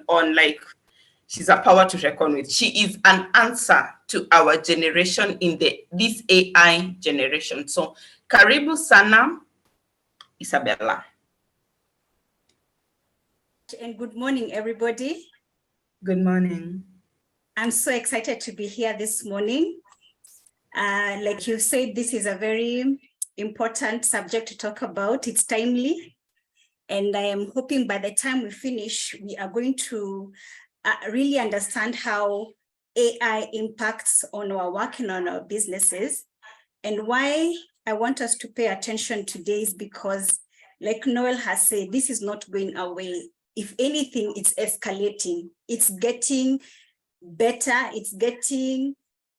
on, like, she's a power to reckon with. She is an answer to our generation in this AI generation. So karibu sana, Isabella. And good morning, everybody. Good morning. I'm so excited to be here this morning. Like you said, this is a very important subject to talk about. It's timely. And I am hoping by the time we finish, we are going to really understand how AI impacts on our work and on our businesses. And why I want us to pay attention today is because, like Noel has said, this is not going away. If anything, it's escalating. It's getting better.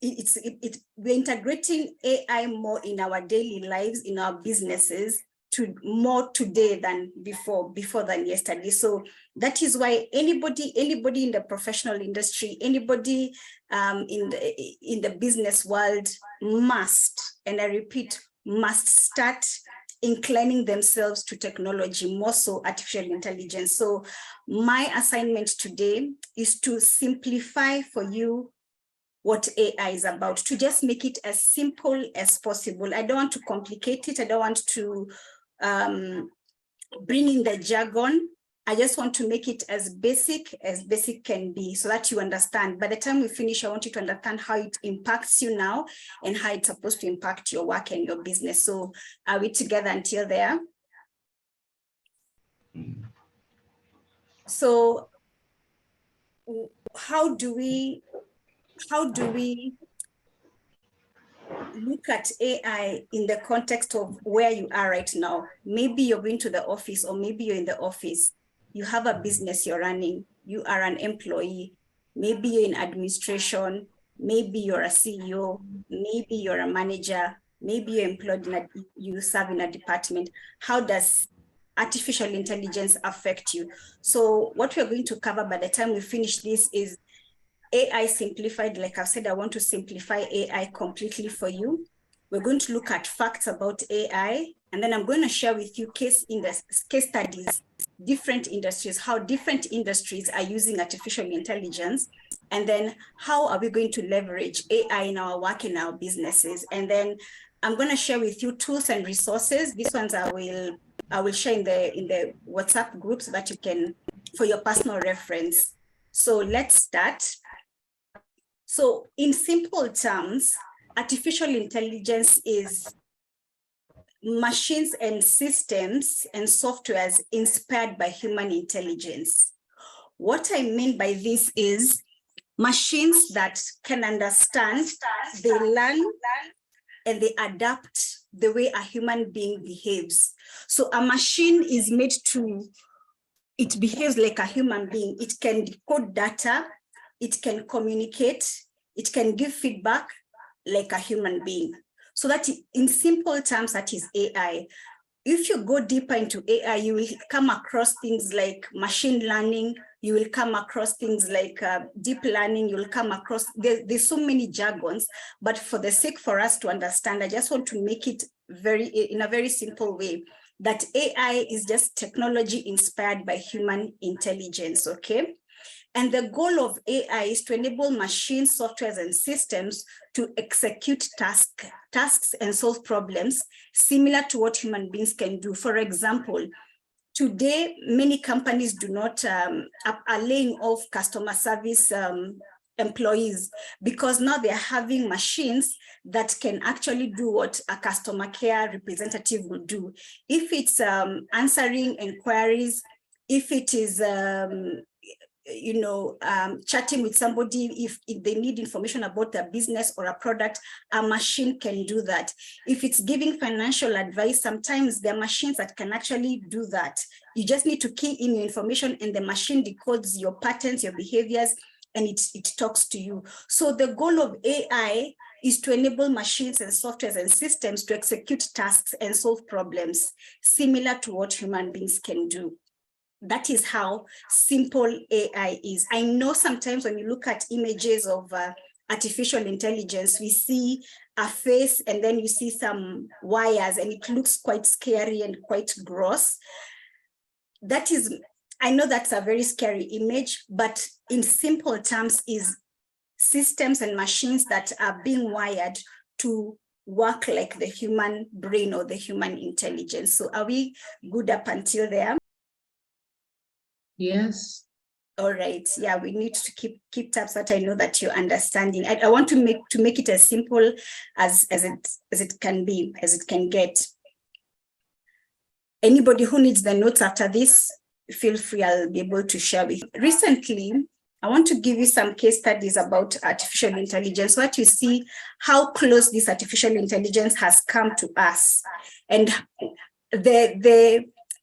We're integrating AI more in our daily lives, in our businesses, to more today than before than yesterday. So that is why anybody in the professional industry, anybody in the business world must, and I repeat, must start inclining themselves to technology, more so artificial intelligence. So my assignment today is to simplify for you what AI is about, to just make it as simple as possible. I don't want to complicate it. I don't want to bring in the jargon. I just want to make it as basic can be, so that you understand. By the time we finish, I want you to understand how it impacts you now and how it's supposed to impact your work and your business. So are we together until there? So how do we look at AI in the context of where you are right now? Maybe you're going to the office, or maybe you're in the office. You have a business you're running. You are an employee. Maybe you're in administration. Maybe you're a CEO. Maybe you're a manager. Maybe you're employed you serve in a department. How does artificial intelligence affect you? So what we're going to cover by the time we finish this is AI simplified. Like I've said, I want to simplify AI completely for you. We're going to look at facts about AI, and then I'm going to share with you case studies, different industries, how different industries are using artificial intelligence, and then how are we going to leverage AI in our work, in our businesses. And then I'm going to share with you tools and resources. These ones I will share in the WhatsApp group so that you can, for your personal reference. So let's start. So in simple terms, artificial intelligence is machines and systems and softwares inspired by human intelligence. What I mean by this is machines that can understand, they learn, and they adapt the way a human being behaves. So a machine is made it behaves like a human being. It can decode data, it can communicate, it can give feedback like a human being. So that in simple terms, that is AI. If you go deeper into AI, you will come across things like machine learning, you will come across things like deep learning, you will come across, there's so many jargons, but for the sake for us to understand, I just want to make it in a very simple way, that AI is just technology inspired by human intelligence, okay? And the goal of AI is to enable machines, softwares, and systems to execute tasks and solve problems similar to what human beings can do. For example, today, many companies are laying off customer service employees, because now they're having machines that can actually do what a customer care representative will do. If it's answering inquiries, if it is chatting with somebody, if they need information about their business or a product, a machine can do that. If it's giving financial advice, sometimes there are machines that can actually do that. You just need to key in your information and the machine decodes your patterns, your behaviors, and it talks to you. So the goal of AI is to enable machines and softwares and systems to execute tasks and solve problems similar to what human beings can do. That is how simple AI is. I know sometimes when you look at images of artificial intelligence, we see a face and then you see some wires and it looks quite scary and quite gross. That is I know that's a very scary image, but in simple terms is systems and machines that are being wired to work like the human brain or the human intelligence. So are we good up until there? Yes. All right. Yeah, we need to keep tabs that I know that you're understanding. I want to make it as simple as it can be, as it can get. Anybody who needs the notes after this, feel free, I'll be able to share with you. Recently, I want to give you some case studies about artificial intelligence, what you see, how close this artificial intelligence has come to us, and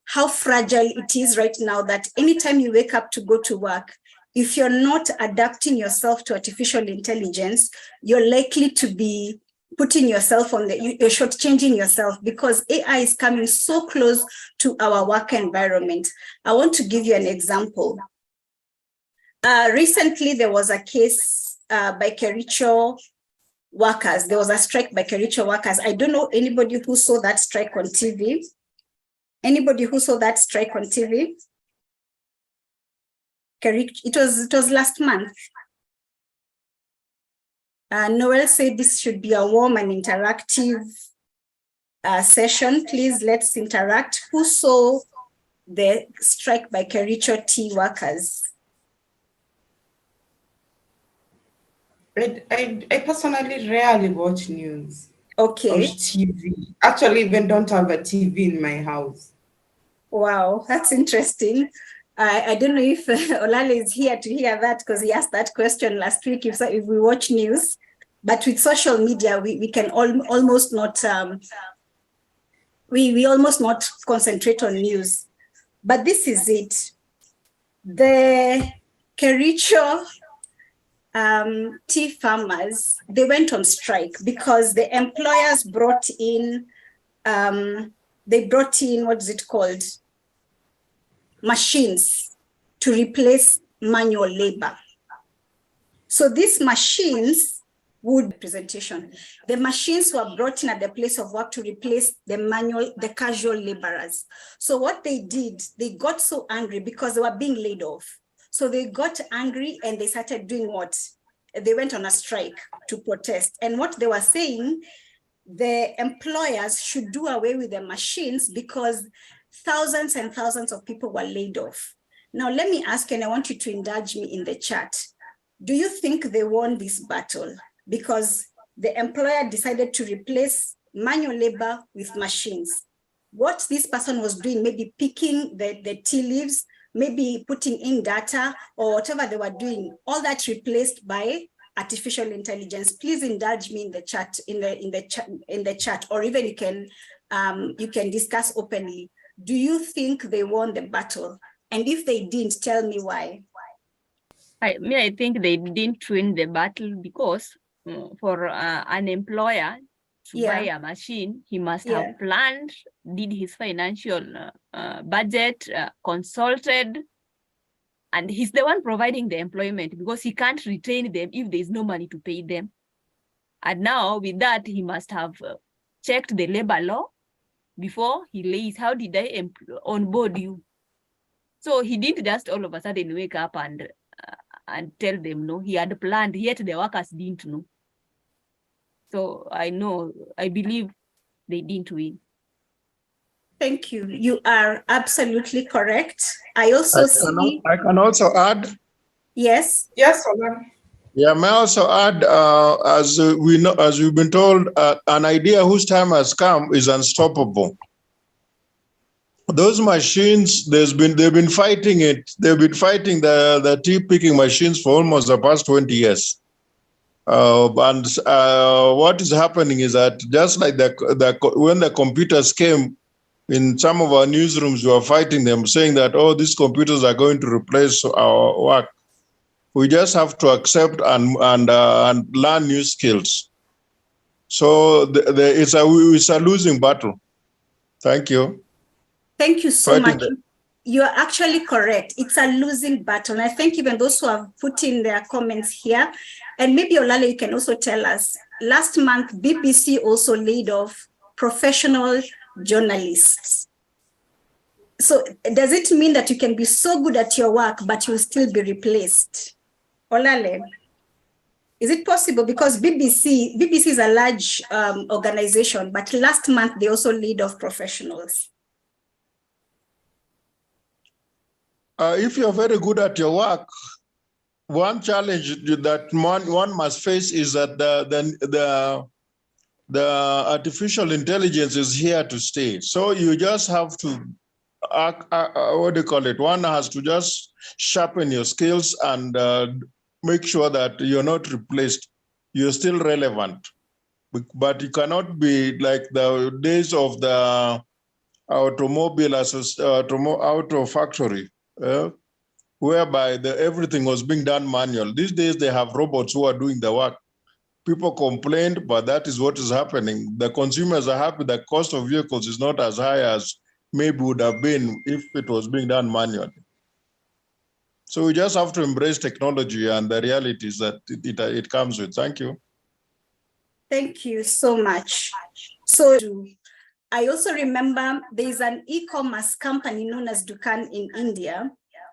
how fragile it is right now, that anytime you wake up to go to work, if you're not adapting yourself to artificial intelligence, you're likely to be putting yourself on you're shortchanging yourself, because AI is coming so close to our work environment. I want to give you an example. Recently, there was a case by Kericho workers. There was a strike by Kericho workers. I don't know anybody who saw that strike on TV. Anybody who saw that strike on TV? Kericho, it was last month. Noel said this should be a warm and interactive session. Please, let's interact. Who saw the strike by Kericho tea workers? I personally rarely watch news. Okay. Or TV. Actually, even don't have a TV in my house. Wow, that's interesting. I don't know if Olale is here to hear that, because he asked that question last week, if we watch news. But with social media, we can almost not, we almost not concentrate on news. But this is it. The Kericho tea farmers, they went on strike because the employers brought in, what is it called? Machines to replace manual labor. So these machines would presentation. The machines were brought in at the place of work to replace the casual laborers. So what they did, they got so angry because they were being laid off. So they got angry and they started doing what? They went on a strike to protest. And what they were saying, the employers should do away with the machines because thousands and thousands of people were laid off. Now, let me ask you, and I want you to indulge me in the chat. Do you think they won this battle because the employer decided to replace manual labor with machines? What this person was doing, maybe picking the tea leaves, maybe putting in data or whatever they were doing, all that replaced by artificial intelligence. Please indulge me in the chat, in the chat, or even you can discuss openly. Do you think they won the battle? And if they didn't, tell me why. I think they didn't win the battle because for an employer to buy a machine, he must have planned, did his financial budget, consulted, and he's the one providing the employment because he can't retain them if there's no money to pay them. And now with that, he must have checked the labor law before he lays, how did I onboard you? So he didn't just all of a sudden wake up and tell them no, he had planned, yet the workers didn't know. So I believe they didn't win. Thank you. You are absolutely correct. I can also add. Yes. Yes, Ola. Yeah, may I also add, as we know, as we've been told, an idea whose time has come is unstoppable. Those machines, they've been fighting it. They've been fighting the tea picking machines for almost the past 20 years. What is happening is that just like when the computers came in some of our newsrooms, we were fighting them, saying that, oh, these computers are going to replace our work. We just have to accept and learn new skills. So it's a losing battle. Thank you. Thank you so much. You are actually correct. It's a losing battle. And I thank even those who have put in their comments here. And maybe Olale, you can also tell us, last month, BBC also laid off professional journalists. So does it mean that you can be so good at your work, but you'll still be replaced? Olale, is it possible? Because BBC is a large organization, but last month they also laid off professionals. If you're very good at your work, one challenge that one must face is that the artificial intelligence is here to stay. So you just have to, what do you call it? One has to just sharpen your skills and make sure that you're not replaced. You're still relevant. But you cannot be like the days of the auto factory, whereby everything was being done manual. These days they have robots who are doing the work. People complained, but that is what is happening. The consumers are happy the cost of vehicles is not as high as maybe would have been if it was being done manually. So we just have to embrace technology and the realities that it comes with. Thank you. Thank you so much. So I also remember there's an e-commerce company known as Ducan in India.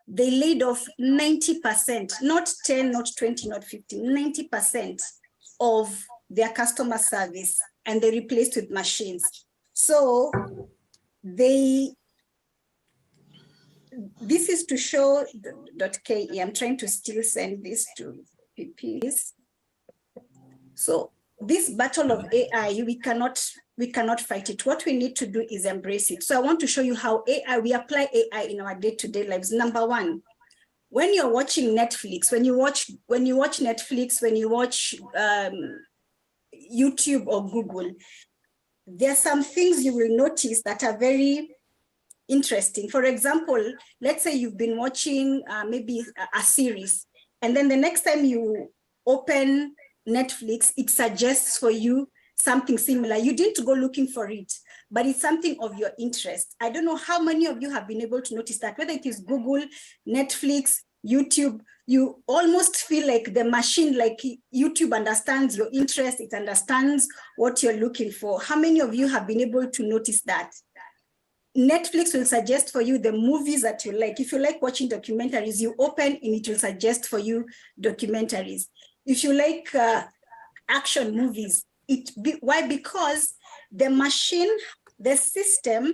They laid off 90%, not 10, not 20, not 15, 90% of their customer service, and they replaced with machines. So this is to show .ke. I'm trying to still send this to PPs. So this battle of AI, we cannot fight it. What we need to do is embrace it. So I want to show you how we apply AI in our day-to-day lives. Number one, when you're watching Netflix, when you watch Netflix, when you watch YouTube or Google, there are some things you will notice that are very interesting. For example, let's say you've been watching maybe a series, and then the next time you open Netflix, it suggests for you something similar. You didn't go looking for it, but it's something of your interest. I don't know how many of you have been able to notice that, whether it is Google, Netflix, YouTube, you almost feel like the machine, like YouTube understands your interest, it understands what you're looking for. How many of you have been able to notice that? Netflix will suggest for you the movies that you like. If you like watching documentaries, you open and it will suggest for you documentaries. If you like action movies, why? Because the machine, the system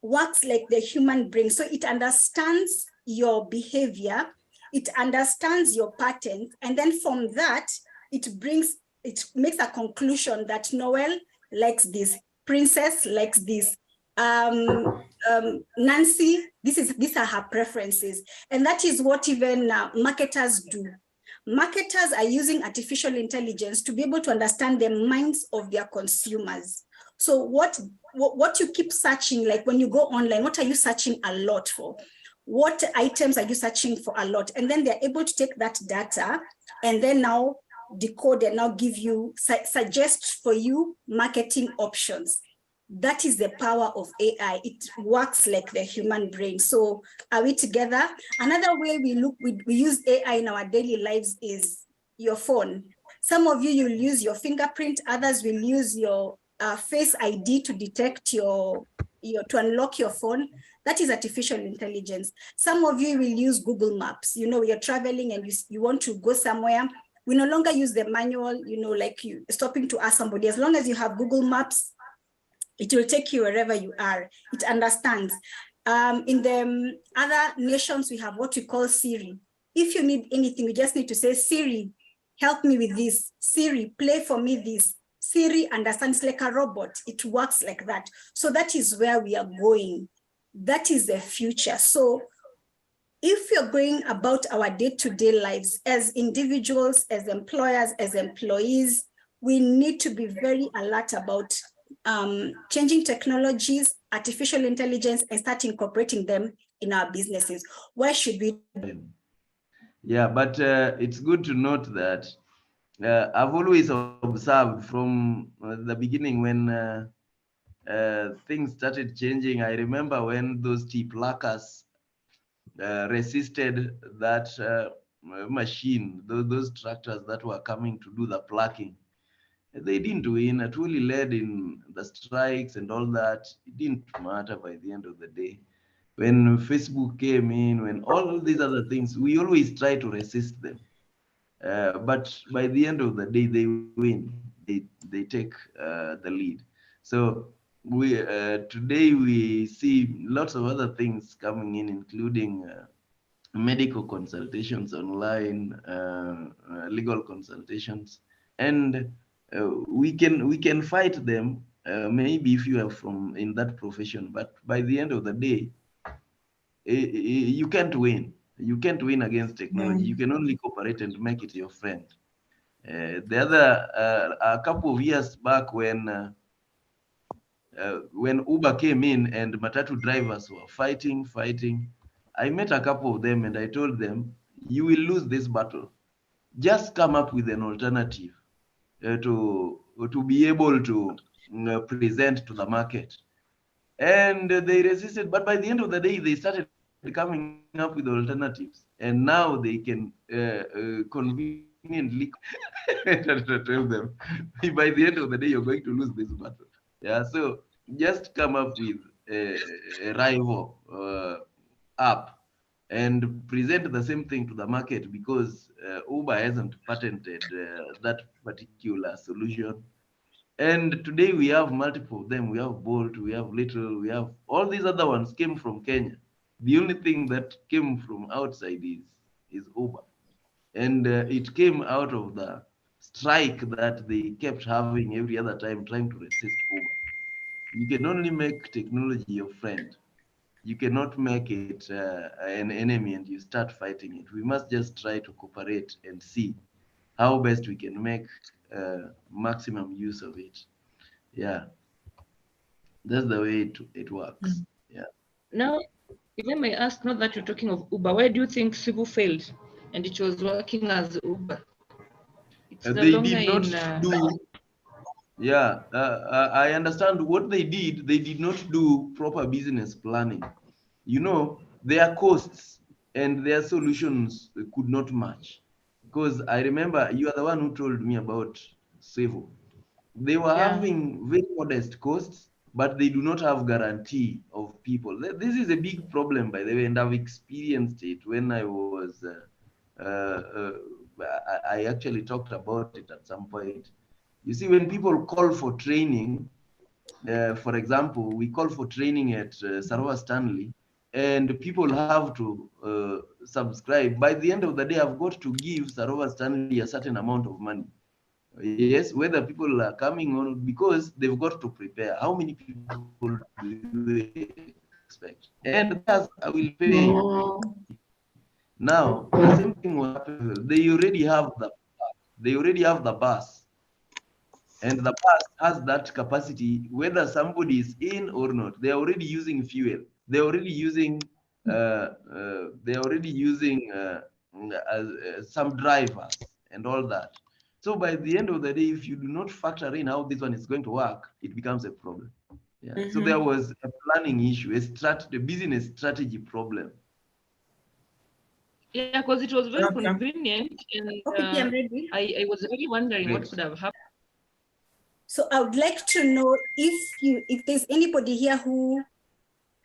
works like the human brain. So it understands your behavior, it understands your patterns, and then from that, it makes a conclusion that Noel likes this, Princess likes this, Nancy, these are her preferences. And that is what even marketers do. Marketers are using artificial intelligence to be able to understand the minds of their consumers. So what you keep searching, like when you go online, what are you searching a lot for? What items are you searching for a lot? And then they're able to take that data and then now decode and now give you, suggest for you marketing options. That is the power of AI. It works like the human brain. So are we together? Another way we use AI in our daily lives is your phone. Some of you will use your fingerprint, others will use your face ID to detect to unlock your phone. That is artificial intelligence. Some of you will use Google Maps. You know, you're traveling and you want to go somewhere. We no longer use the manual, like you stopping to ask somebody. As long as you have Google Maps, it will take you wherever you are. It understands. In the other nations, we have what we call Siri. If you need anything, you just need to say, Siri, help me with this. Siri, play for me this. Siri understands like a robot. It works like that. So that is where we are going. That is the future. So if you're going about our day-to-day lives as individuals, as employers, as employees, we need to be very alert about changing technologies, artificial intelligence, and start incorporating them in our businesses. Why should we? Yeah, but it's good to note that I've always observed from the beginning when things started changing. I remember when those TPLACers resisted that machine, those tractors that were coming to do the plucking. They didn't win. It really led in the strikes and all that. It didn't matter by the end of the day. when Facebook came in, when all these other things, we always try to resist them. But by the end of the day, they win. They take the lead. So we today we see lots of other things coming in, including medical consultations online, legal consultations, and we can fight them. Maybe if you are from in that profession, but by the end of the day, you can't win. You can't win against technology. You can only cooperate and make it your friend. The other a couple of years back when Uber came in and matatu drivers were fighting, I met a couple of them and I told them, you will lose this battle. Just come up with an alternative to be able to present to the market. And they resisted, but by the end of the day, they started coming up with alternatives, and now they can conveniently tell them, by the end of the day, you're going to lose this battle. Yeah, so just come up with a rival app and present the same thing to the market, because Uber hasn't patented that particular solution. And today we have multiple of them. We have Bolt, we have Little, we have all these other ones came from Kenya. The only thing that came from outside is Uber. And it came out of the strike that they kept having every other time trying to resist Uber. You can only make technology your friend. You cannot make it an enemy and you start fighting it. We must just try to cooperate and see how best we can make maximum use of it. Yeah, that's the way it works. Yeah. Now, if I may ask, now that you're talking of Uber, why do you think Cebu failed and it was working as Uber? It's no They longer did not in. do. Yeah, I understand what they did. They did not do proper business planning. You know, their costs and their solutions could not match. Because I remember you are the one who told me about Sevo. They were Yeah. having very modest costs, but they do not have guarantee of people. This is a big problem, by the way, and I've experienced it when I was. I actually talked about it at some point. You see, when people call for training, for example, we call for training at Sarova Stanley, and people have to subscribe. By the end of the day, I've got to give Sarova Stanley a certain amount of money. Yes, whether people are coming on, because they've got to prepare. How many people do you expect? And that's I will pay. Now the same thing will happen. They already have the bus, and the bus has that capacity, whether somebody is in or not. They're already using fuel. They're already using some drivers and all that. So by the end of the day, if you do not factor in how this one is going to work, it becomes a problem. Yeah. So there was a planning issue, a business strategy problem. Yeah, because it was very convenient, and I'm ready. I was really wondering what could have happened. So I would like to know if there's anybody here who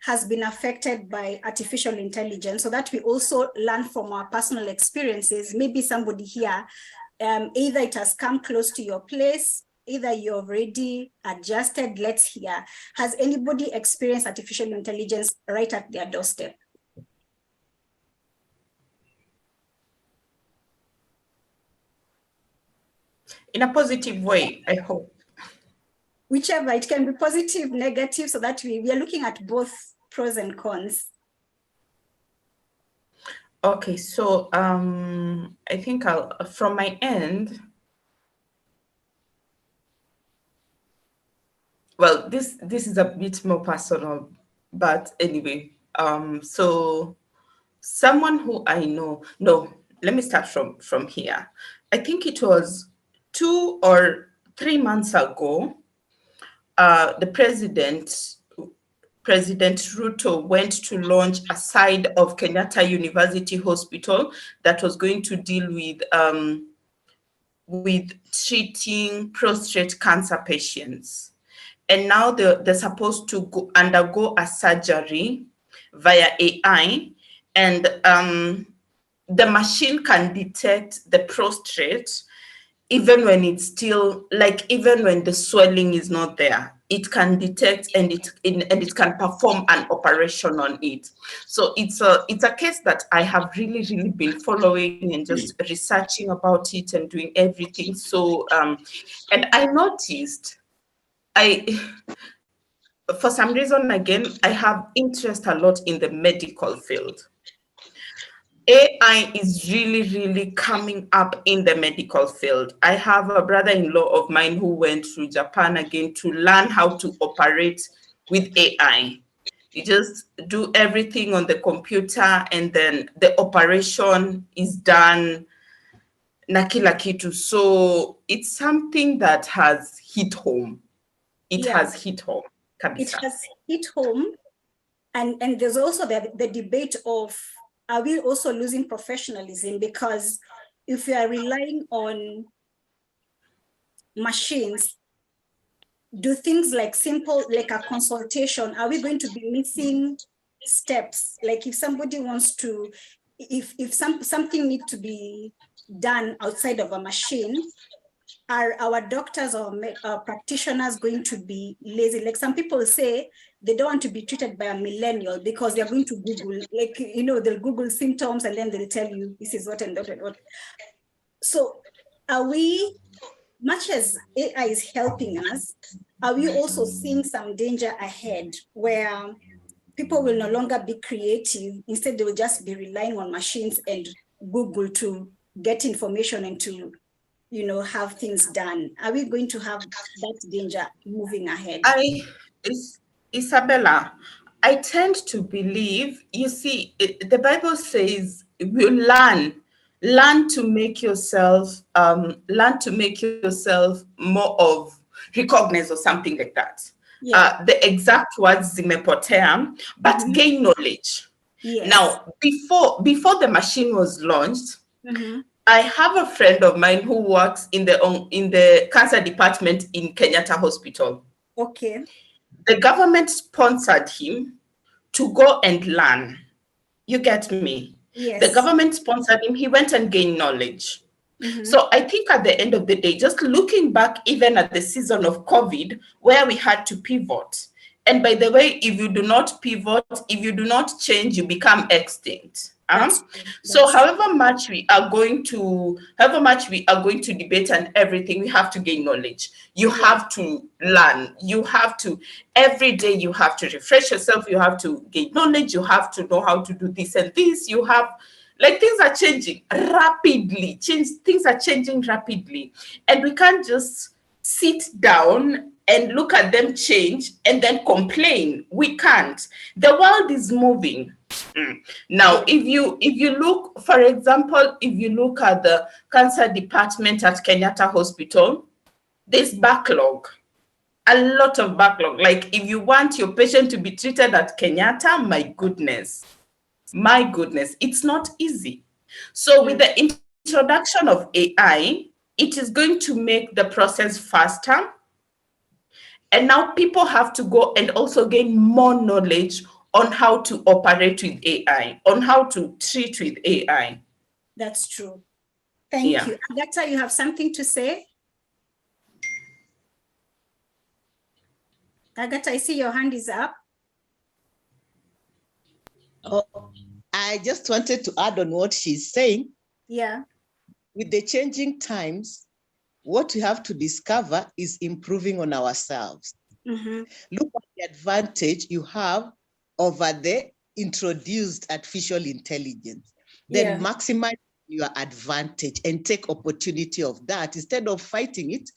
has been affected by artificial intelligence, so that we also learn from our personal experiences. Maybe somebody here, either it has come close to your place, either you're already adjusted. Let's hear. Has anybody experienced artificial intelligence right at their doorstep? In a positive way, I hope. Whichever, it can be positive, negative, so that we are looking at both pros and cons. Okay, so I think from my end, well, this is a bit more personal, but anyway, so someone who I know, no, let me start from here. I think it was 2 or 3 months ago, the President Ruto went to launch a side of Kenyatta University Hospital that was going to deal with treating prostate cancer patients. And now they're supposed to undergo a surgery via AI, and the machine can detect the prostrate even when it's still, like, even when the swelling is not there. It can detect, and it can perform an operation on it. So it's a case that I have really been following and just researching about it and doing everything. So and I noticed, for some reason, again, I have interest a lot in the medical field. AI is really coming up in the medical field. I have a brother-in-law of mine who went to Japan again to learn how to operate with AI. You just do everything on the computer, and then the operation is done na kila kitu. So it's something that has hit home. It has hit home. Kabisa. It has hit home. And there's also the debate of, are we also losing professionalism? Because if we are relying on machines, do things like simple, like a consultation, are we going to be missing steps? Like if somebody wants to, if something needs to be done outside of a machine, are our doctors or practitioners going to be lazy? Like some people say they don't want to be treated by a millennial because they're going to Google, like, they'll Google symptoms and then they'll tell you this is what and what and what. So are we, much as AI is helping us, are we also seeing some danger ahead where people will no longer be creative? Instead, they will just be relying on machines and Google to get information and to have things done. Are we going to have that danger moving ahead? Isabella, I tend to believe, you see, the Bible says you learn to make yourself, more of recognized or something like that. Yeah. The exact words zimepotea, but gain knowledge. Yes. Now, before the machine was launched, I have a friend of mine who works in the cancer department in Kenyatta Hospital. Okay. The government sponsored him to go and learn. You get me? Yes. The government sponsored him. He went and gained knowledge. So I think at the end of the day, just looking back even at the season of COVID, where we had to pivot. And by the way, if you do not pivot, if you do not change, you become extinct. So however much we are going to debate and everything, we have to gain knowledge. You have to learn. You have to, every day you have to refresh yourself. You have to gain knowledge. You have to know how to do this and this. You have, like, things are changing rapidly. Things are changing rapidly. And we can't just sit down and look at them change and then complain. We can't. The world is moving. Now, if you look, for example, if you look at the cancer department at Kenyatta Hospital, there's backlog. A lot of backlog. Like, if you want your patient to be treated at Kenyatta, my goodness, it's not easy. So with the introduction of AI, it is going to make the process faster. And now people have to go and also gain more knowledge on how to operate with AI, on how to treat with AI. That's true. Thank you. Agatha, you have something to say? Agatha, I see your hand is up. Oh, I just wanted to add on what she's saying. Yeah. With the changing times, what we have to discover is improving on ourselves. Look at the advantage you have over the introduced artificial intelligence. Then maximize your advantage and take opportunity of that. Instead of fighting it,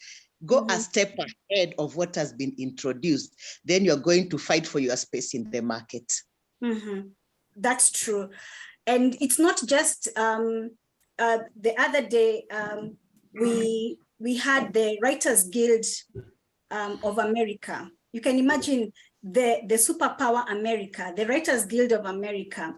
go a step ahead of what has been introduced. Then you're going to fight for your space in the market. That's true. And it's not just, the other day, we had the Writers Guild of America. You can imagine the superpower America, the Writers Guild of America.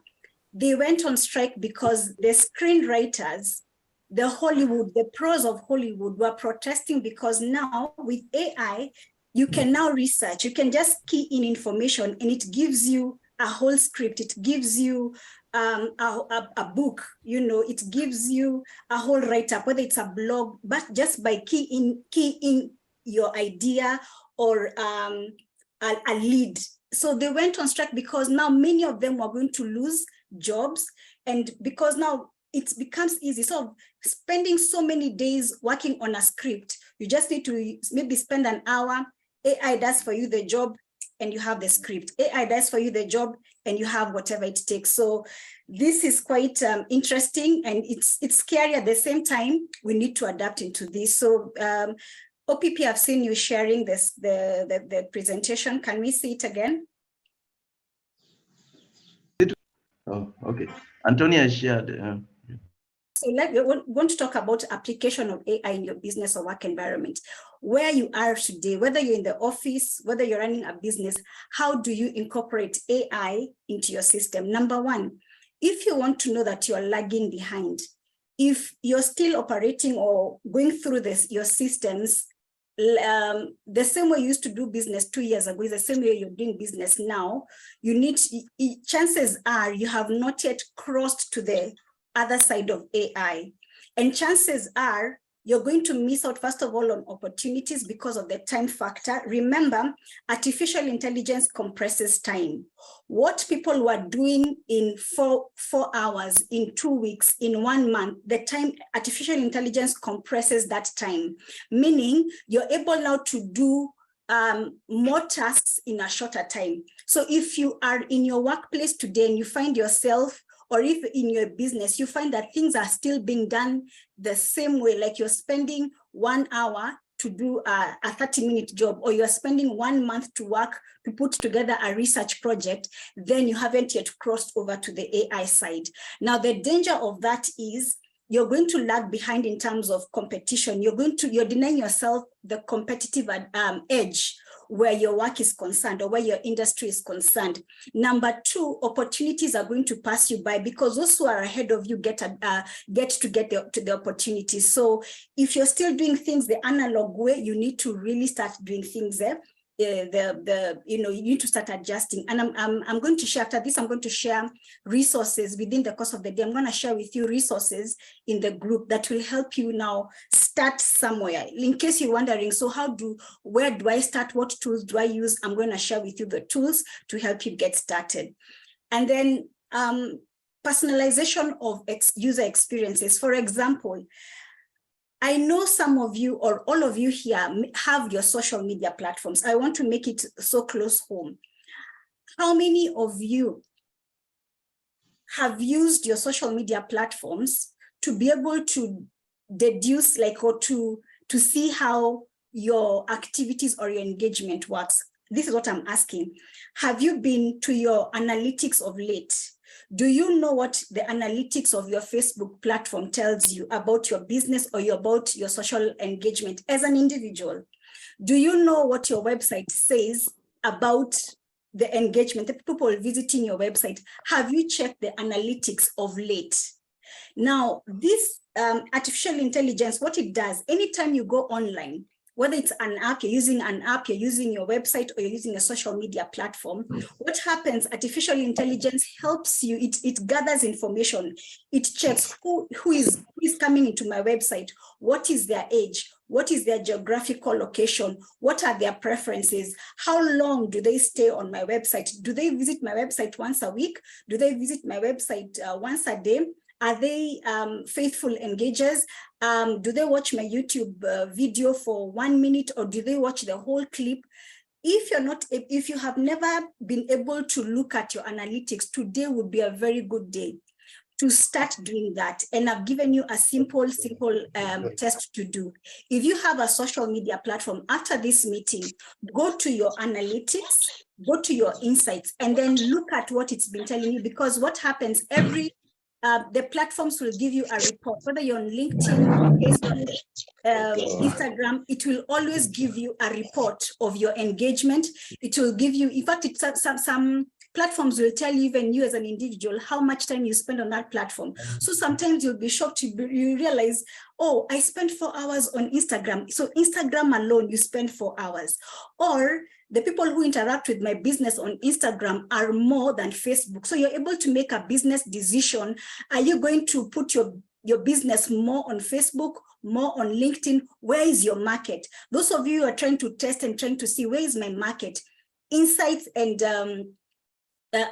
They went on strike because the screenwriters, the pros of Hollywood were protesting because now with AI, you can now research, you can just key in information and it gives you a whole script. It gives you a book, you know, it gives you a whole write-up, whether it's a blog, but just by key in your idea or a lead. So they went on strike because now many of them were going to lose jobs, and because now it becomes easy. So spending so many days working on a script, you just need to maybe spend an hour. AI does for you the job and you have the script. AI does for you the job and you have whatever it takes. So this is quite interesting, and it's scary at the same time. We need to adapt into this. So OPP, I've seen you sharing this, the presentation. Can we see it again? Oh, okay. Antonia shared. So we want to talk about application of AI in your business or work environment. Where you are today, whether you're in the office, whether you're running a business, how do you incorporate AI into your system? Number one, if you want to know that you're lagging behind, if you're still operating or going through your systems, the same way you used to do business 2 years ago is the same way you're doing business now, chances are you have not yet crossed to the other side of AI. And chances are you're going to miss out, first of all, on opportunities because of the time factor. Remember, artificial intelligence compresses time. What people were doing in four hours, in 2 weeks, in 1 month, the time, artificial intelligence compresses that time, meaning you're able now to do more tasks in a shorter time. So if you are in your workplace today and you find yourself, or if in your business, you find that things are still being done the same way, like you're spending 1 hour to do a 30-minute job, or you're spending 1 month to put together a research project, then you haven't yet crossed over to the AI side. Now, the danger of that is you're going to lag behind in terms of competition. You're denying yourself the competitive edge where your work is concerned or where your industry is concerned. Number two, opportunities are going to pass you by because those who are ahead of you get to the opportunities. So if you're still doing things the analog way, you need to really start doing things you need to start adjusting. And I'm going to share, after this, I'm going to share resources within the course of the day. I'm going to share with you resources in the group that will help you now start somewhere. In case you're wondering, so where do I start? What tools do I use? I'm going to share with you the tools to help you get started. And then personalization of user experiences. For example, I know some of you or all of you here have your social media platforms. I want to make it so close home. How many of you have used your social media platforms to be able to deduce, or to see how your activities or your engagement works? This is what I'm asking. Have you been to your analytics of late? Do you know what the analytics of your Facebook platform tells you about your business or about your social engagement as an individual? Do you know what your website says about the engagement, the people visiting your website? Have you checked the analytics of late? Now, this artificial intelligence, what it does, anytime you go online, whether it's an app, you're using your website, or you're using a social media platform, what happens, artificial intelligence helps you, it gathers information, it checks who is coming into my website, what is their age, what is their geographical location, what are their preferences, how long do they stay on my website, do they visit my website once a week, do they visit my website once a day? Are they faithful engagers? Do they watch my YouTube video for 1 minute, or do they watch the whole clip? If you have never been able to look at your analytics, today would be a very good day to start doing that. And I've given you a simple test to do. If you have a social media platform, after this meeting, go to your analytics, go to your insights, and then look at what it's been telling you, because what happens the platforms will give you a report, whether you're on LinkedIn, Facebook, Instagram, it will always give you a report of your engagement. It will give you, in fact, some platforms will tell you, even you as an individual, how much time you spend on that platform. So sometimes you'll be shocked, you realize, oh, I spent 4 hours on Instagram. So Instagram alone, you spend 4 hours. Or The people who interact with my business on Instagram are more than Facebook. So you're able to make a business decision. Are you going to put your business more on Facebook, more on LinkedIn? Where is your market? Those of you who are trying to test and trying to see where is my market, insights and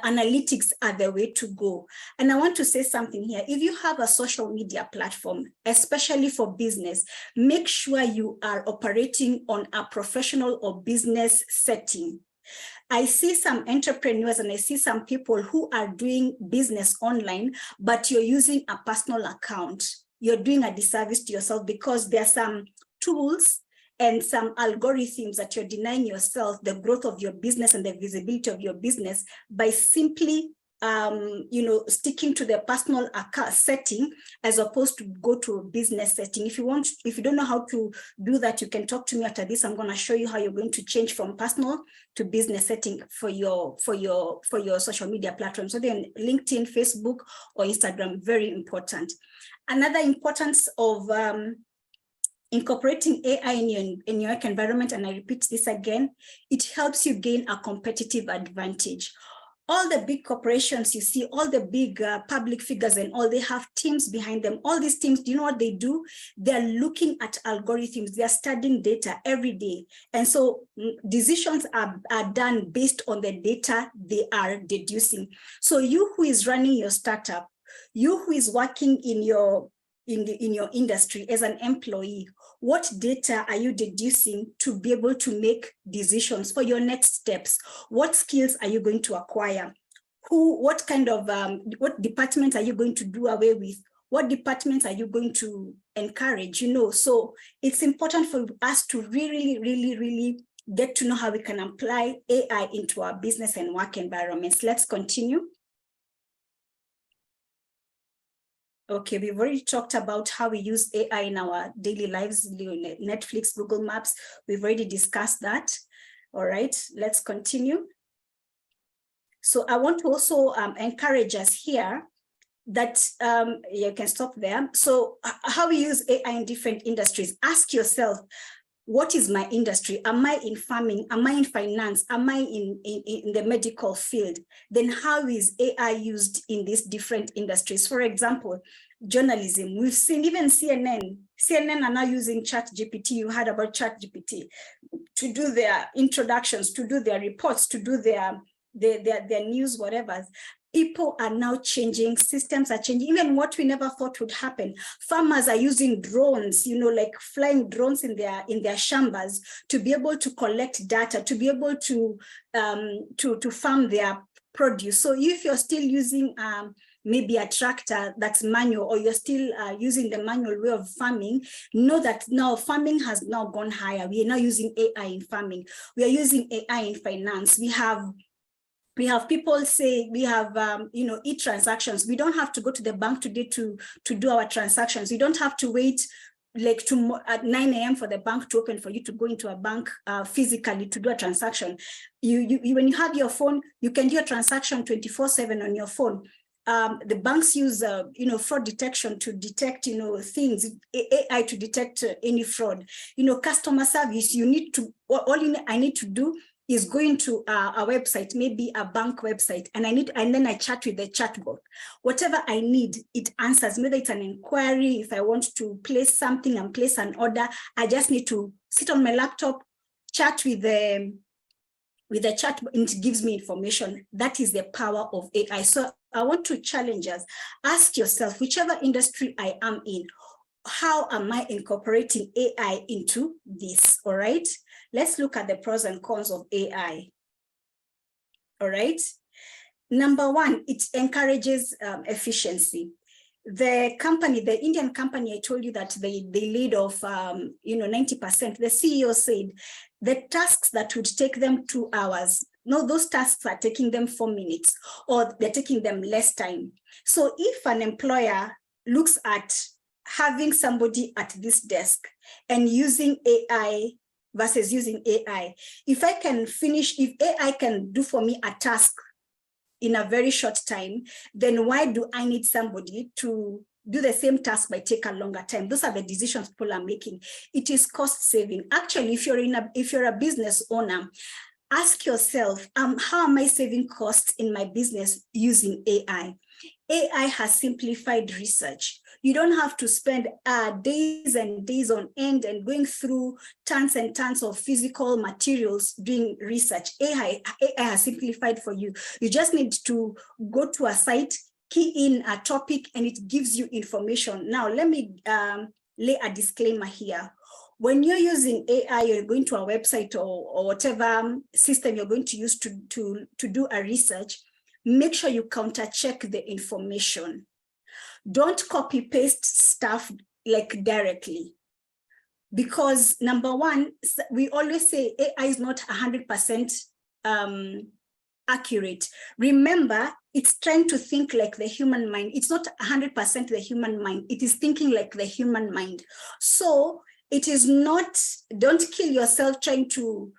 analytics are the way to go. And I want to say something here. If you have a social media platform, especially for business, make sure you are operating on a professional or business setting. I see some entrepreneurs and I see some people who are doing business online, but you're using a personal account. You're doing a disservice to yourself because there are some tools and some algorithms that you're denying yourself the growth of your business and the visibility of your business by simply sticking to the personal account setting as opposed to go to a business setting. If you don't know how to do that, you can talk to me after this. I'm going to show you how you're going to change from personal to business setting for your social media platforms. So then LinkedIn, Facebook, or Instagram, very important. Another importance of incorporating AI in your work environment, and I repeat this again, it helps you gain a competitive advantage. All the big corporations you see, all the big public figures and all, they have teams behind them. All these teams, do you know what they do? They're looking at algorithms, they're studying data every day. And so decisions are done based on the data they are deducing. So you who is running your startup, you who is working in your industry as an employee, what data are you deducing to be able to make decisions for your next steps? What skills are you going to acquire? What kind of, what departments are you going to do away with? What departments are you going to encourage? So it's important for us to really get to know how we can apply AI into our business and work environments. Let's continue. Okay, we've already talked about how we use AI in our daily lives, Netflix, Google Maps. We've already discussed that. All right, let's continue. So I want to also encourage us here that you can stop there. So how we use AI in different industries. Ask yourself, what is my industry? Am I in farming? Am I in finance? Am I in the medical field? Then how is AI used in these different industries? For example, journalism. We've seen even CNN. CNN are now using ChatGPT. You heard about ChatGPT to do their introductions, to do their reports, to do their news, whatever. People are now changing, systems are changing, even what we never thought would happen. Farmers are using drones, like flying drones in their chambers to be able to collect data, to be able to farm their produce. So if you're still using maybe a tractor that's manual, or you're still using the manual way of farming, know that now farming has now gone higher. We are now using AI in farming. We are using AI in finance. We have people say we have, e-transactions. We don't have to go to the bank today to do our transactions. You don't have to wait like at 9 a.m. for the bank to open for you to go into a bank physically to do a transaction. When you have your phone, you can do a transaction 24/7 on your phone. The banks use, fraud detection to detect, things, AI to detect any fraud. Customer service, I need to do is going to a website, maybe a bank website, and then I chat with the chatbot. Whatever I need, it answers. Whether it's an inquiry, if I want to place something and place an order, I just need to sit on my laptop, chat with the chat, and it gives me information. That is the power of AI. So I want to challenge us. Ask yourself, whichever industry I am in, how am I incorporating AI into this? All right. Let's look at the pros and cons of AI. All right. Number one, it encourages efficiency. The Indian company, I told you that they laid off, 90%. The CEO said the tasks that would take them 2 hours, no, those tasks are taking them 4 minutes, or they're taking them less time. So if an employer looks at having somebody at this desk and using AI versus using AI, if AI can do for me a task in a very short time, then why do I need somebody to do the same task but take a longer time? Those are the decisions people are making. It is cost saving. Actually, if you're a business owner, ask yourself, how am I saving costs in my business using AI? AI has simplified research. You don't have to spend days and days on end and going through tons and tons of physical materials doing research. AI has simplified for you. You just need to go to a site, key in a topic, and it gives you information. Now, let me lay a disclaimer here. When you're using AI, you're going to a website or whatever system you're going to use to do a research, make sure you counter check the information. Don't copy paste stuff like directly. Because number one, we always say AI is not 100% accurate. Remember, it's trying to think like the human mind. It's not 100% the human mind. It is thinking like the human mind. So it is not, don't kill yourself trying to,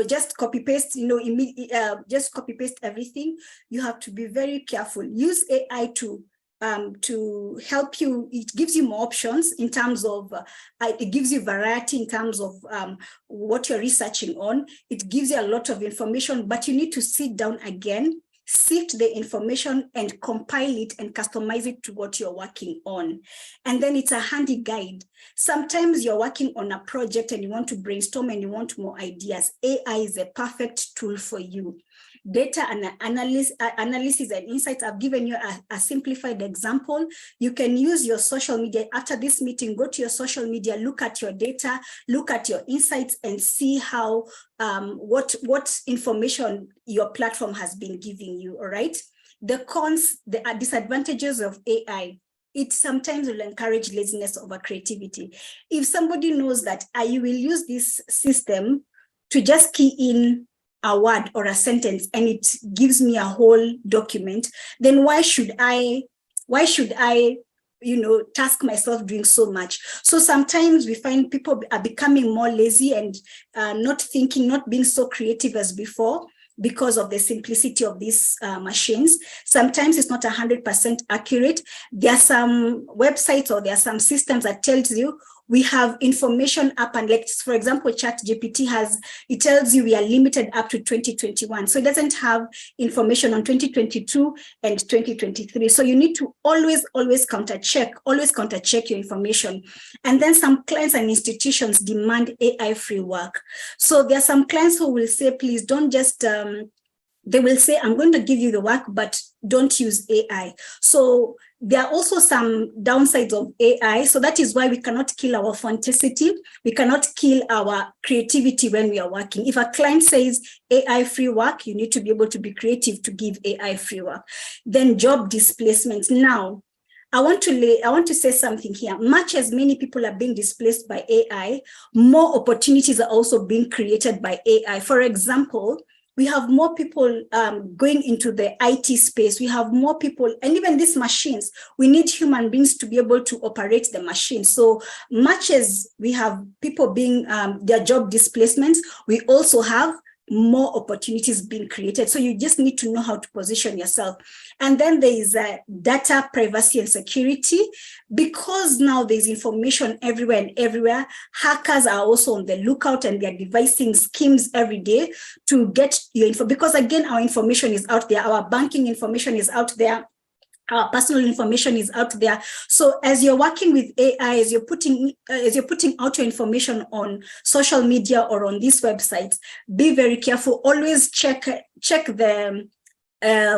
just copy paste, just copy paste everything. You have to be very careful. Use AI to help you. It gives you more options in terms of, it gives you variety in terms of what you're researching on. It gives you a lot of information, but you need to sit down again, sift the information and compile it and customize it to what you're working on. And then it's a handy guide. Sometimes you're working on a project and you want to brainstorm and you want more ideas. AI is a perfect tool for you. Data analysis and insights. I've given you a simplified example. You can use your social media. After this meeting, go to your social media, look at your data, look at your insights, and see how what information your platform has been giving you. All right. The cons, the disadvantages of AI. It sometimes will encourage laziness over creativity. If somebody knows that I will use this system to just key in a word or a sentence and it gives me a whole document, then why should I task myself doing so much? So sometimes we find people are becoming more lazy and not thinking, not being so creative as before because of the simplicity of these machines. Sometimes it's not 100% accurate. There are some websites or there are some systems that tells you we have information up, and like, for example, ChatGPT it tells you we are limited up to 2021. So it doesn't have information on 2022 and 2023. So you need to always counter check your information. And then some clients and institutions demand AI free work. So there are some clients who will say, please don't just, they will say, I'm going to give you the work, but don't use AI. So there are also some downsides of AI. So that is why we cannot kill our authenticity. We cannot kill our creativity when we are working. If a client says AI free work, you need to be able to be creative to give AI free work. Then job displacement. Now, I want to say something here. Much as many people are being displaced by AI, more opportunities are also being created by AI. For example, we have more people going into the IT space. We have more people, and even these machines, we need human beings to be able to operate the machine. So much as we have people being their job displacements, we also have more opportunities being created. So you just need to know how to position yourself. And then there is data privacy and security. Because now there's information everywhere and everywhere, hackers are also on the lookout and they're devising schemes every day to get your info. Because again, our information is out there. Our banking information is out there. Our personal information is out there. So as you're working with AI, as you're putting out your information on social media or on these websites, be very careful. Always check the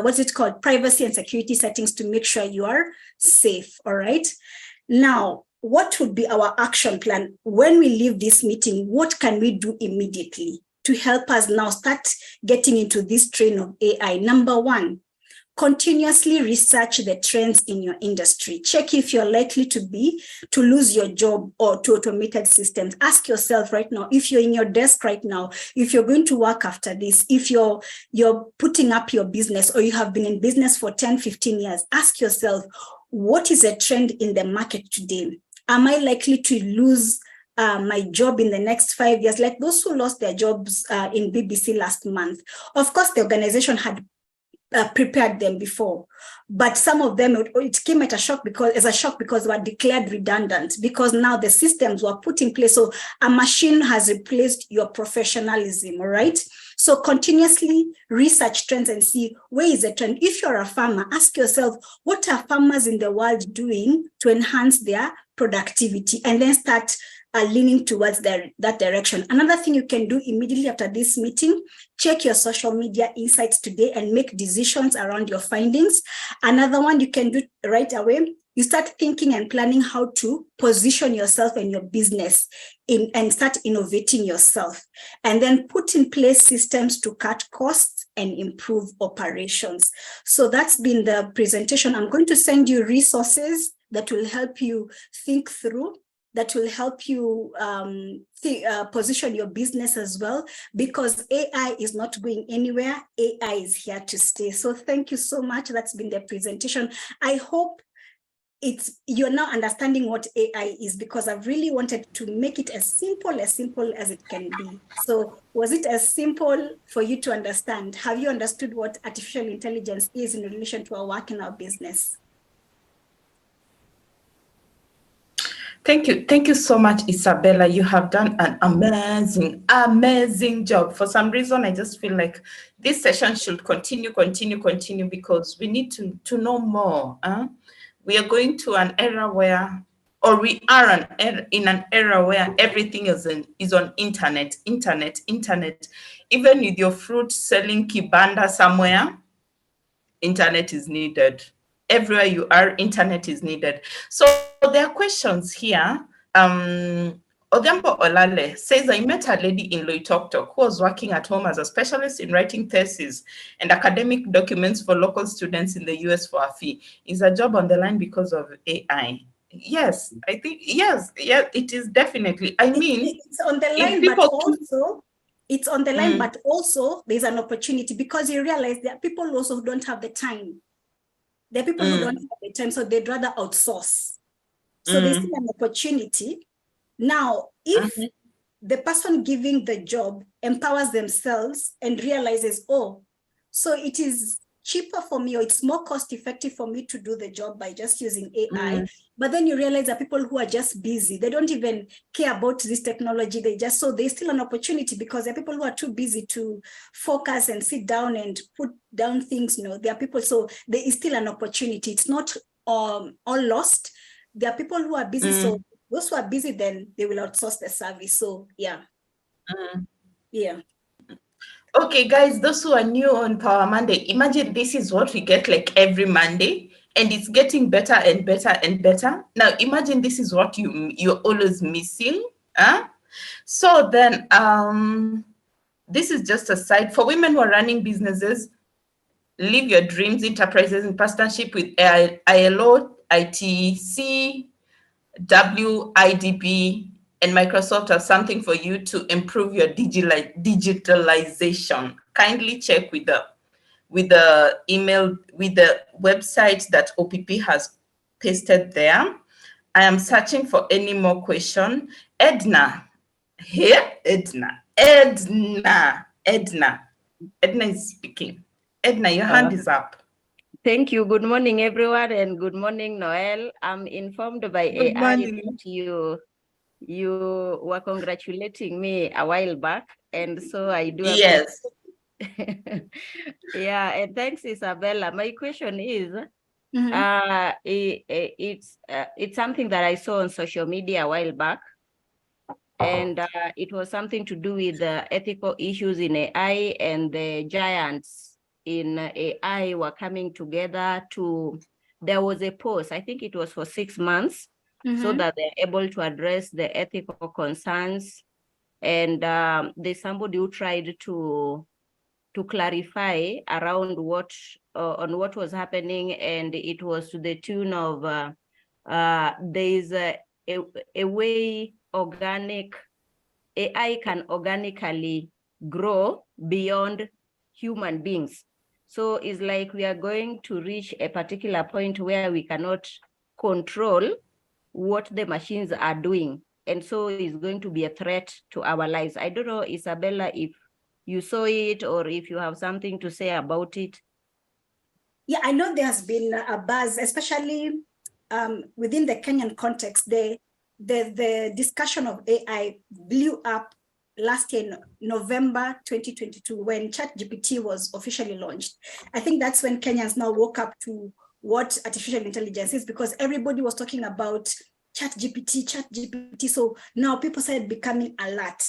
what's it called, privacy and security settings to make sure you are safe. All right. Now, what would be our action plan when we leave this meeting? What can we do immediately to help us now start getting into this train of AI? Number one, continuously research the trends in your industry. Check if you're likely to lose your job or to automated systems. Ask yourself right now, if you're in your desk right now, if you're going to work after this, if you're putting up your business or you have been in business for 10, 15 years, ask yourself, what is a trend in the market today? Am I likely to lose my job in the next 5 years? Like those who lost their jobs in BBC last month. Of course, the organization had prepared them before, but some of them, it came as a shock because they were declared redundant, because now the systems were put in place. So a machine has replaced your professionalism, all right? So continuously research trends and see where is the trend. If you're a farmer, ask yourself, what are farmers in the world doing to enhance their productivity, and then start leaning towards that direction. Another thing you can do immediately after this meeting, check your social media insights today and make decisions around your findings. Another one you can do right away, you start thinking and planning how to position yourself and your business and start innovating yourself. And then put in place systems to cut costs and improve operations. So that's been the presentation. I'm going to send you resources that will help you think through, that will help you position your business as well, because AI is not going anywhere. AI is here to stay. So thank you so much. That's been the presentation. I hope you're now understanding what AI is, because I've really wanted to make it as simple as it can be. So was it as simple for you to understand? Have you understood what artificial intelligence is in relation to our work in our business? Thank you. Thank you so much, Isabella. You have done an amazing job. For some reason, I just feel like this session should continue, because we need to know more. We are going to an era where, or we are in an era where everything is on internet. Even with your fruit selling kibanda somewhere, internet is needed. Everywhere you are, internet is needed. So there are questions here. Odembo Olale says, I met a lady in Loitoktok who was working at home as a specialist in writing theses and academic documents for local students in the US for a fee. Is a job on the line because of AI? Yes, I think, yes, it is definitely. I mean, it's on the line, but also it's on the line, but also there's an opportunity, because you realize that people also don't have the time. There are people who don't have the time, so they'd rather outsource. So there's still an opportunity. Now, if the person giving the job empowers themselves and realizes, oh, so it is cheaper for me, or it's more cost effective for me to do the job by just using AI. But then you realize that people who are just busy, they don't even care about this technology. So there's still an opportunity, because there are people who are too busy to focus and sit down and put down things. There are people, so there is still an opportunity. It's not all lost. There are people who are busy. So those who are busy, then they will outsource the service. So yeah. Yeah. Okay, guys, those who are new on Power Monday, imagine this is what we get like every Monday, and it's getting better and better and better. Now, imagine this is what you're always missing. So then, this is just a side for women who are running businesses. Live your dreams enterprises in partnership with ILO, ITC, WIDP, and Microsoft have something for you to improve your digitalization. Kindly check with the email, with the website that OPP has pasted there. I am searching for any more question. Edna, here, Edna is speaking. Edna, your hand is up. Thank you. Good morning, everyone, and good morning, Noel. I'm informed by AI that you were congratulating me a while back, and so I do. Yes. Yeah, and thanks, Isabella. My question is, it's something that I saw on social media a while back, and it was something to do with the ethical issues in AI, and the giants in AI were coming together there was a post, I think it was for 6 months, so that they're able to address the ethical concerns. And there's somebody who tried to clarify around on what was happening, and it was to the tune of there's a way AI can organically grow beyond human beings. So it's like we are going to reach a particular point where we cannot control what the machines are doing. And so it's going to be a threat to our lives. I don't know, Isabella, if you saw it or if you have something to say about it. Yeah, I know there has been a buzz, especially within the Kenyan context. The discussion of AI blew up last year in November 2022 when ChatGPT was officially launched. I think that's when Kenyans now woke up to what artificial intelligence is, because everybody was talking about ChatGPT. So now people started becoming alert.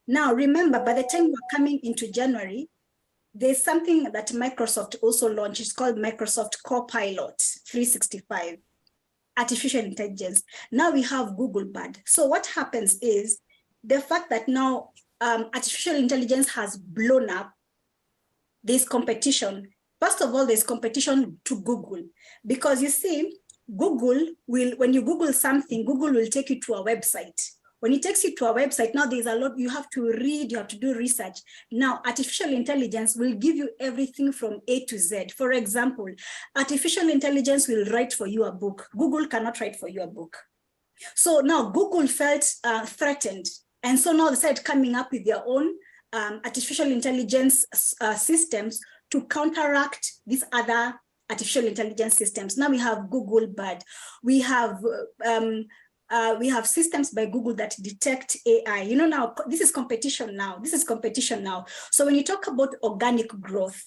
Now, remember, by the time we're coming into January, there's something that Microsoft also launched. It's called Microsoft Copilot 365, artificial intelligence. Now we have Google Bard. So what happens is the fact that now artificial intelligence has blown up, there's competition. First of all, there's competition to Google, because you see, Google will, when you Google something, Google will take you to a website. When it takes you to a website, now there's a lot, you have to read, you have to do research. Now, artificial intelligence will give you everything from A to Z. For example, artificial intelligence will write for you a book. Google cannot write for you a book. So now Google felt threatened. And so now they started coming up with their own artificial intelligence systems to counteract these other artificial intelligence systems. Now we have Google Bard. We have systems by Google that detect AI. You know, now this is competition now. This is competition now. So when you talk about organic growth,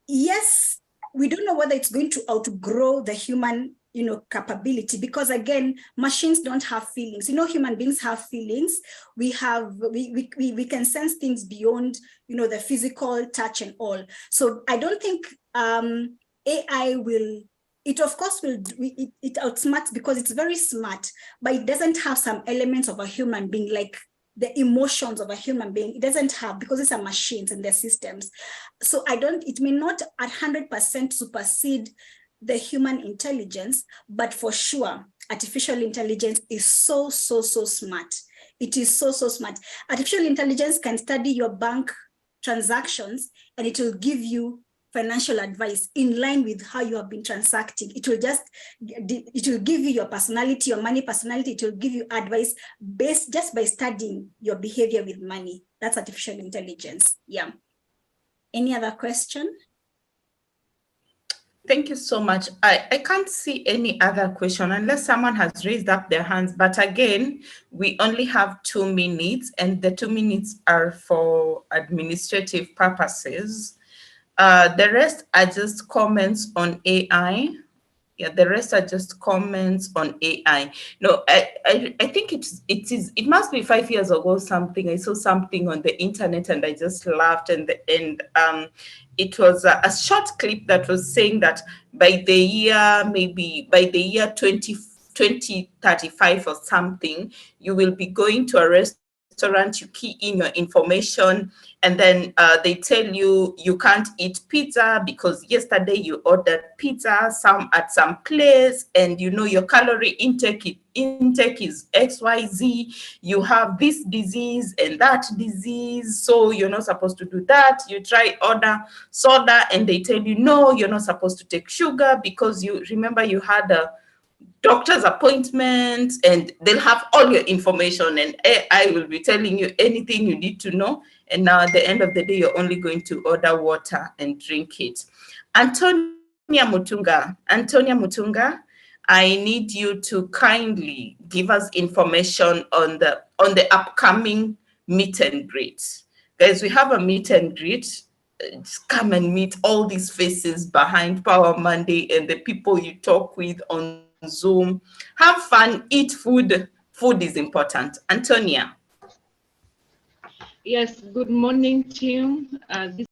yes, we don't know whether it's going to outgrow the human, you know, capability, because again, machines don't have feelings. You know, human beings have feelings. We can sense things beyond, you know, the physical touch and all. So I don't think AI will. It of course will, it outsmarts because it's very smart, but it doesn't have some elements of a human being, like the emotions of a human being. It doesn't have, because it's a machines and their systems. So it may not 100% supersede the human intelligence, but for sure, artificial intelligence is so smart. It is so smart. Artificial intelligence can study your bank transactions and it will give you financial advice in line with how you have been transacting. It will give you your personality, your money personality. It will give you advice based just by studying your behavior with money. That's artificial intelligence. Yeah. Any other question? Thank you so much. I can't see any other question unless someone has raised up their hands. But again, we only have 2 minutes, and the 2 minutes are for administrative purposes. The rest are just comments on AI. Yeah, the rest are just comments on AI. No, I think it must be 5 years ago something. I saw something on the internet and I just laughed, and it was a short clip that was saying that by the year 2035 or something, you will be going to a restaurant, you key in your information, and then they tell you you can't eat pizza because yesterday you ordered pizza at some place, and you know your calorie intake is XYZ. You have this disease and that disease, so you're not supposed to do that. You try order soda and they tell you no, you're not supposed to take sugar because you remember you had a doctor's appointment, and they'll have all your information, and AI will be telling you anything you need to know. And now at the end of the day, you're only going to order water and drink it. Antonia Mutunga, I need you to kindly give us information on the upcoming meet and greet. Guys, we have a meet and greet. Just come and meet all these faces behind Power Monday and the people you talk with on Zoom. Have fun, eat food. Food is important. Antonia. Yes, good morning, team. This